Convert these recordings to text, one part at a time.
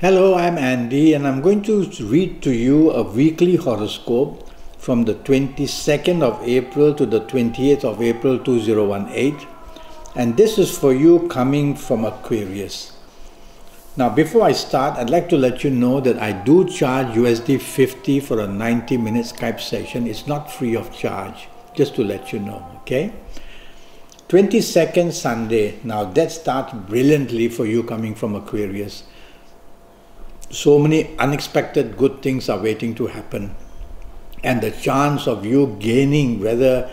Hello, I'm Andy and I'm going to read to you a weekly horoscope from the 22nd of April to the 28th of April 2018, and this is for you coming from Aquarius. Now before I start, I'd like to let you know that I do charge USD 50 for a 90-minute Skype session. It's not free of charge, just to let you know, okay? 22nd Sunday, now that starts brilliantly for you coming from Aquarius. So many unexpected good things are waiting to happen, and the chance of you gaining, whether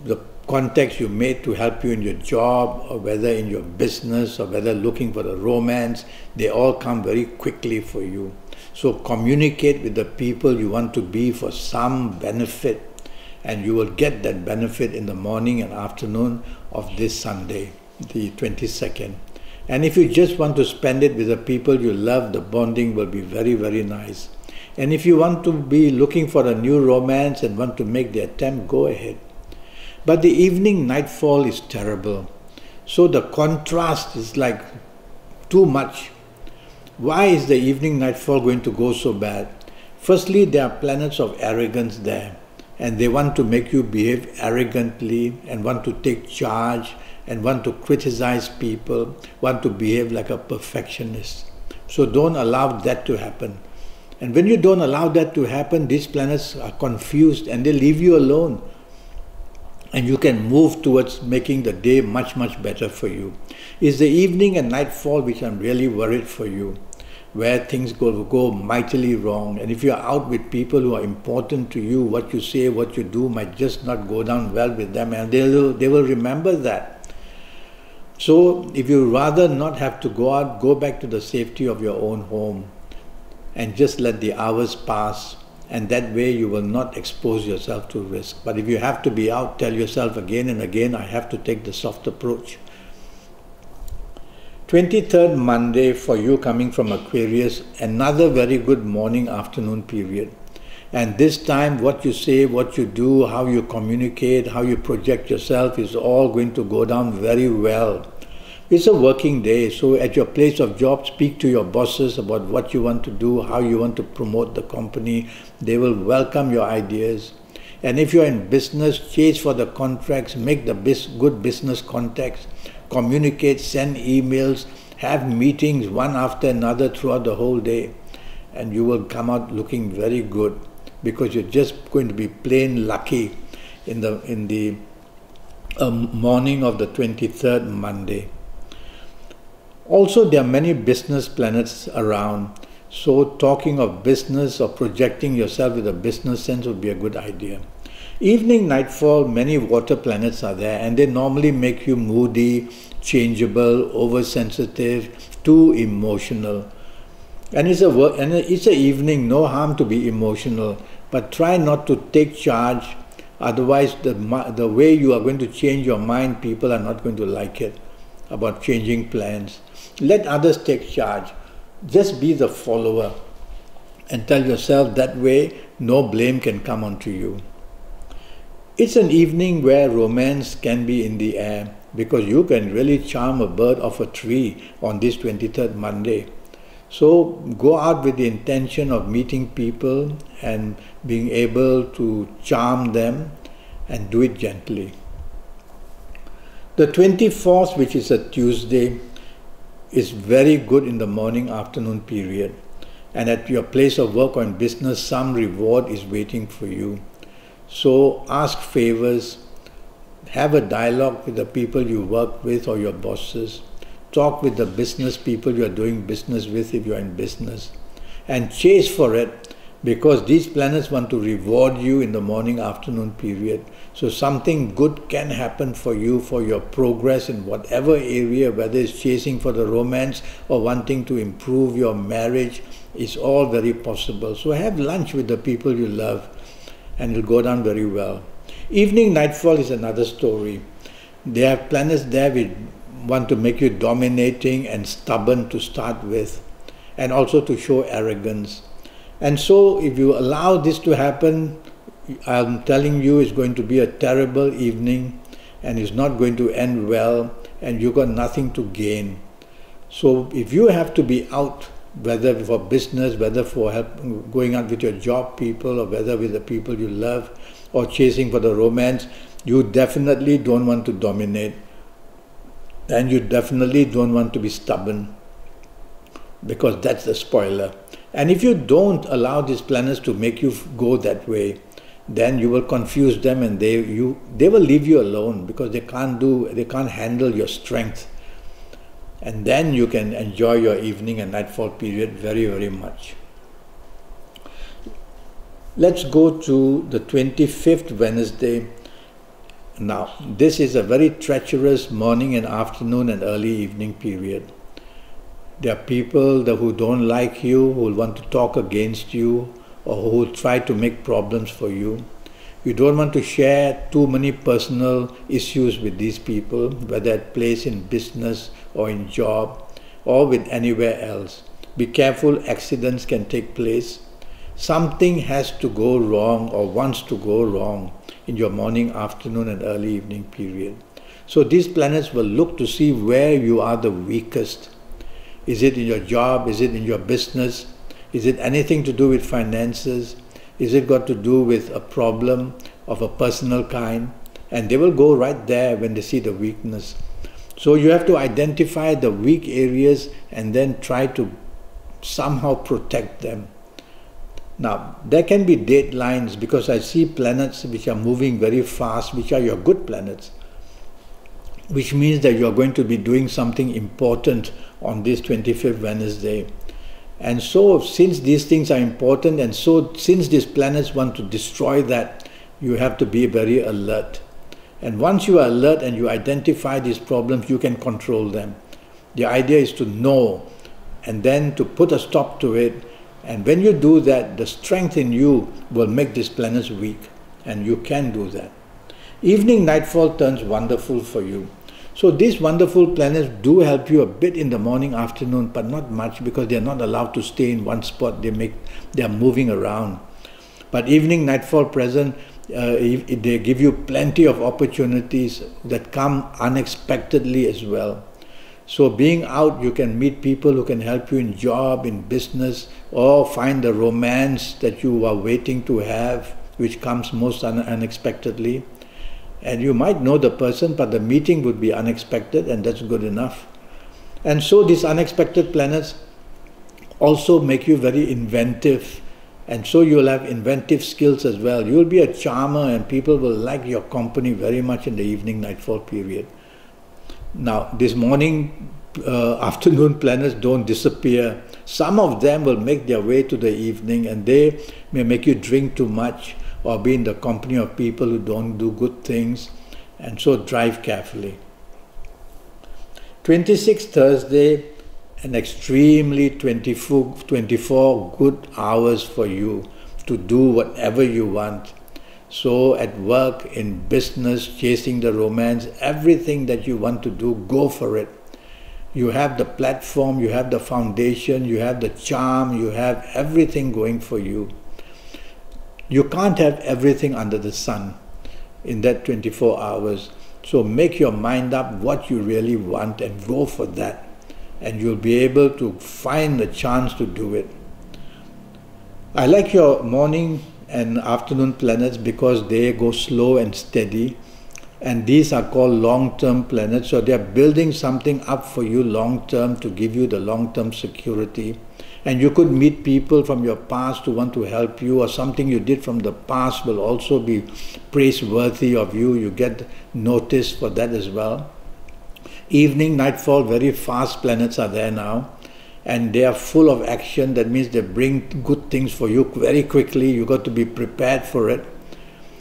the contacts you made to help you in your job or whether in your business or whether looking for a romance, they all come very quickly for you. So communicate with the people you want to be for some benefit, and you will get that benefit in the morning and afternoon of this Sunday, the 22nd. And if you just want to spend it with the people you love, the bonding will be very, very nice. And if you want to be looking for a new romance and want to make the attempt, go ahead. But the evening nightfall is terrible. So the contrast is like too much. Why is the evening nightfall going to go so bad? Firstly, there are planets of arrogance there, and they want to make you behave arrogantly and want to take charge and want to criticize people, want to behave like a perfectionist. So don't allow that to happen. And when you don't allow that to happen, these planets are confused and they leave you alone. And you can move towards making the day much, much better for you. It's the evening and nightfall which I'm really worried for you, where things go mightily wrong. And if you're out with people who are important to you, what you say, what you do might just not go down well with them, and they will remember that. So if you rather not have to go out, go back to the safety of your own home and just let the hours pass, and that way you will not expose yourself to risk. But if you have to be out, tell yourself again and again, I have to take the soft approach. 23rd Monday for you coming from Aquarius, another very good morning afternoon period. And this time what you say, what you do, how you communicate, how you project yourself is all going to go down very well. It's a working day, so at your place of job, speak to your bosses about what you want to do, how you want to promote the company. They will welcome your ideas. And if you're in business, chase for the contracts, make the good business contacts, communicate, send emails, have meetings one after another throughout the whole day, and you will come out looking very good, because you're just going to be plain lucky in the morning of the 23rd Monday. Also, there are many business planets around, so talking of business or projecting yourself with a business sense would be a good idea. Evening nightfall, many water planets are there, and they normally make you moody, changeable, oversensitive, too emotional. And it's an evening, no harm to be emotional, but try not to take charge. Otherwise, the way you are going to change your mind, people are not going to like it about changing plans. Let others take charge. Just be the follower and tell yourself that way no blame can come onto you. It's an evening where romance can be in the air, because you can really charm a bird off a tree on this 23rd Monday. So go out with the intention of meeting people and being able to charm them, and do it gently. The 24th, which is a Tuesday, is very good in the morning afternoon period. And at your place of work or in business, some reward is waiting for you. So ask favors, have a dialogue with the people you work with or your bosses. Talk with the business people you are doing business with if you are in business, and chase for it, because these planets want to reward you in the morning afternoon period. So something good can happen for you, for your progress in whatever area, whether it's chasing for the romance or wanting to improve your marriage. It's all very possible. So have lunch with the people you love and it'll go down very well. Evening nightfall is another story. There are planets there which want to make you dominating and stubborn to start with, and also to show arrogance. And so if you allow this to happen, I'm telling you, it's going to be a terrible evening and it's not going to end well, and you've got nothing to gain. So if you have to be out whether for business, whether for help, going out with your job people, or whether with the people you love, or chasing for the romance, you definitely don't want to dominate, and you definitely don't want to be stubborn, because that's the spoiler. And if you don't allow these planets to make you go that way, then you will confuse them, and they will leave you alone, because they can't handle your strength. And then you can enjoy your evening and nightfall period very, very much. Let's go to the 25th Wednesday. Now, this is a very treacherous morning and afternoon and early evening period. There are people who don't like you, who will want to talk against you, or who will try to make problems for you. You don't want to share too many personal issues with these people, whether at place in business or in job or with anywhere else. Be careful, accidents can take place. Something has to go wrong or wants to go wrong in your morning, afternoon and early evening period. So these planets will look to see where you are the weakest. Is it in your job? Is it in your business? Is it anything to do with finances? Is it got to do with a problem of a personal kind? And they will go right there when they see the weakness. So you have to identify the weak areas and then try to somehow protect them. Now, there can be deadlines, because I see planets which are moving very fast, which are your good planets, which means that you are going to be doing something important on this 25th Wednesday. And so, since these things are important, and so since these planets want to destroy that, you have to be very alert. And once you are alert and you identify these problems, you can control them. The idea is to know and then to put a stop to it. And when you do that, the strength in you will make these planets weak, and you can do that. Evening nightfall turns wonderful for you. So these wonderful planets do help you a bit in the morning, afternoon, but not much, because they are not allowed to stay in one spot. They are moving around. But evening nightfall present, they give you plenty of opportunities that come unexpectedly as well. So being out, you can meet people who can help you in job, in business, or find the romance that you are waiting to have, which comes most unexpectedly. And you might know the person, but the meeting would be unexpected, and that's good enough. And so these unexpected planets also make you very inventive, and so you'll have inventive skills as well. You'll be a charmer, and people will like your company very much in the evening nightfall period. Now, this morning, afternoon planets don't disappear. Some of them will make their way to the evening, and they may make you drink too much or be in the company of people who don't do good things, and so drive carefully. 26th Thursday, an extremely 24 good hours for you to do whatever you want. So at work, in business, chasing the romance, everything that you want to do, go for it. You have the platform, you have the foundation, you have the charm, you have everything going for you. You can't have everything under the sun in that 24 hours. So make your mind up what you really want and go for that. And you'll be able to find a chance to do it. I like your morning and afternoon planets because they go slow and steady, and these are called long-term planets, so they are building something up for you long-term to give you the long-term security. And you could meet people from your past who want to help you, or something you did from the past will also be praiseworthy of you. You get noticed for that as well. Evening, nightfall, very fast planets are there now, and they are full of action. That means they bring good things for you very quickly. You got to be prepared for it.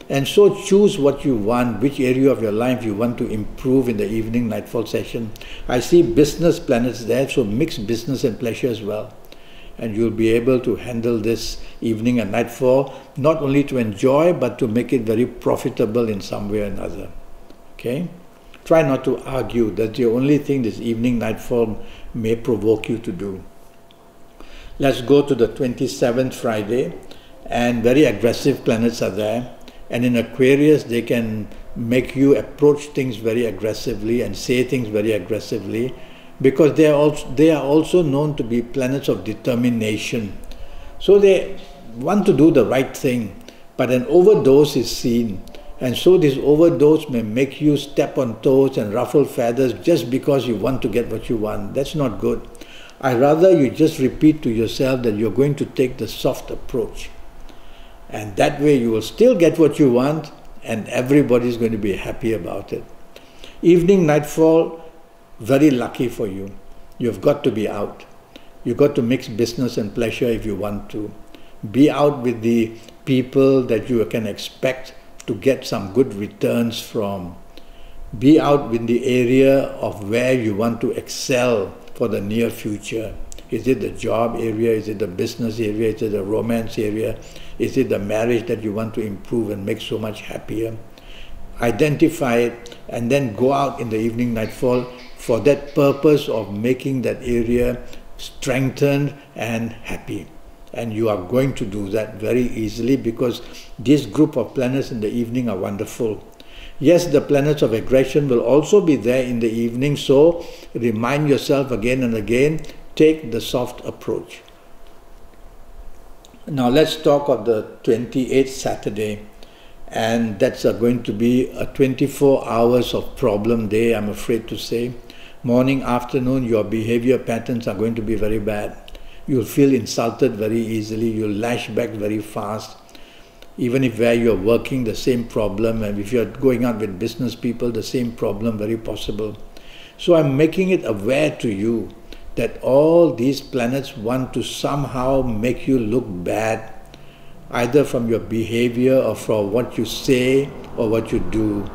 And so choose what you want, which area of your life you want to improve in the evening nightfall session. I see business planets there, so mix business and pleasure as well. And you'll be able to handle this evening and nightfall, not only to enjoy, but to make it very profitable in some way or another. Okay? Try not to argue. That's the only thing this evening nightfall may provoke you to do. Let's go to the 27th Friday, and very aggressive planets are there. And in Aquarius, they can make you approach things very aggressively and say things very aggressively, because they are also known to be planets of determination. So they want to do the right thing, but an overdose is seen. And so this overdose may make you step on toes and ruffle feathers just because you want to get what you want. That's not good. I rather you just repeat to yourself that you're going to take the soft approach. And that way you will still get what you want and everybody's going to be happy about it. Evening, nightfall, very lucky for you. You've got to be out. You've got to mix business and pleasure if you want to. Be out with the people that you can expect to get some good returns from. Be out with the area of where you want to excel for the near future. Is it the job area? Is it the business area? Is it the romance area? Is it the marriage that you want to improve and make so much happier? Identify it and then go out in the evening, nightfall for that purpose of making that area strengthened and happy. And you are going to do that very easily because this group of planets in the evening are wonderful. Yes, the planets of aggression will also be there in the evening, so remind yourself again and again, take the soft approach. Now let's talk of the 28th Saturday, and that's going to be a 24 hours of problem day, I'm afraid to say. Morning, afternoon, your behavior patterns are going to be very bad. You'll feel insulted very easily, you'll lash back very fast. Even if where you're working, the same problem, and if you're going out with business people, the same problem, very possible. So I'm making it aware to you that all these planets want to somehow make you look bad, either from your behavior or from what you say or what you do.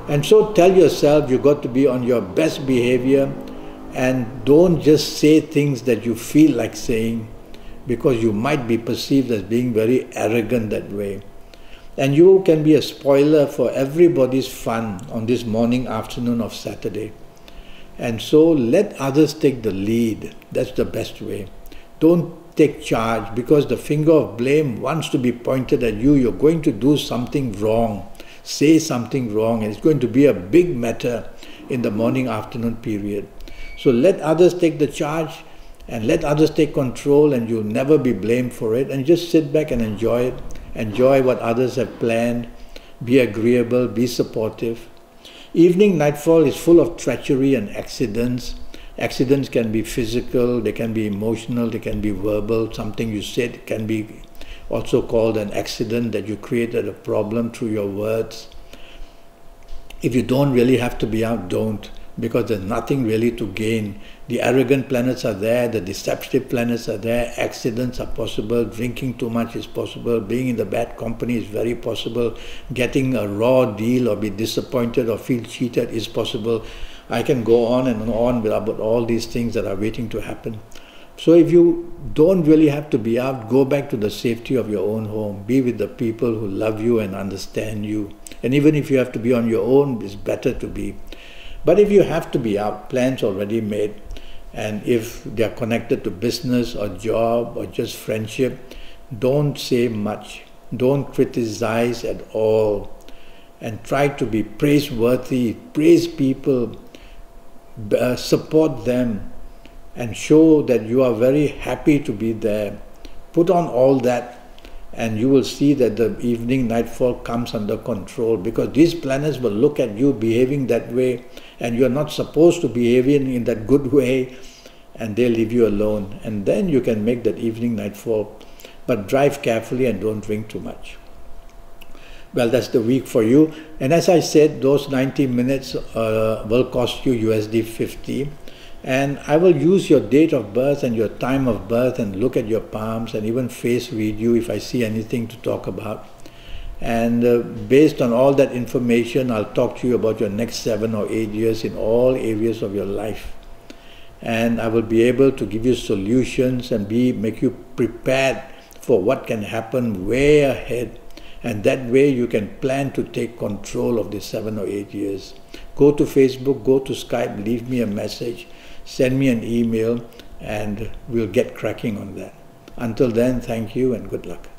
And so tell yourself you've got to be on your best behavior and don't just say things that you feel like saying, because you might be perceived as being very arrogant that way. And you can be a spoiler for everybody's fun on this morning, afternoon of Saturday. And so let others take the lead. That's the best way. Don't take charge, because the finger of blame wants to be pointed at you. You're going to do something wrong, say something wrong, and it's going to be a big matter in the morning, afternoon period. So let others take the charge and let others take control, and you'll never be blamed for it. And just sit back and enjoy it. Enjoy what others have planned. Be agreeable, be supportive. Evening, nightfall is full of treachery and accidents. Accidents can be physical, they can be emotional, they can be verbal. Something you said can be also called an accident, that you created a problem through your words. If you don't really have to be out, don't, because there's nothing really to gain. The arrogant planets are there, the deceptive planets are there, accidents are possible, drinking too much is possible, being in the bad company is very possible, getting a raw deal or be disappointed or feel cheated is possible. I can go on and on about all these things that are waiting to happen. So if you don't really have to be out, go back to the safety of your own home. Be with the people who love you and understand you. And even if you have to be on your own, it's better to be. But if you have to be out, plans already made, and if they are connected to business or job or just friendship, don't say much. Don't criticize at all. And try to be praiseworthy, praise people, support them, and show that you are very happy to be there. Put on all that, and you will see that the evening, nightfall comes under control, because these planets will look at you behaving that way, and you are not supposed to behave in that good way, and they leave you alone. And then you can make that evening, nightfall. But drive carefully and don't drink too much. Well, that's the week for you. And as I said, those 90 minutes will cost you USD 50. And I will use your date of birth and your time of birth and look at your palms and even face read you if I see anything to talk about. And based on all that information, I'll talk to you about your next 7 or 8 years in all areas of your life. And I will be able to give you solutions and make you prepared for what can happen way ahead. And that way you can plan to take control of the 7 or 8 years. Go to Facebook, go to Skype, leave me a message, send me an email, and we'll get cracking on that. Until then, thank you and good luck.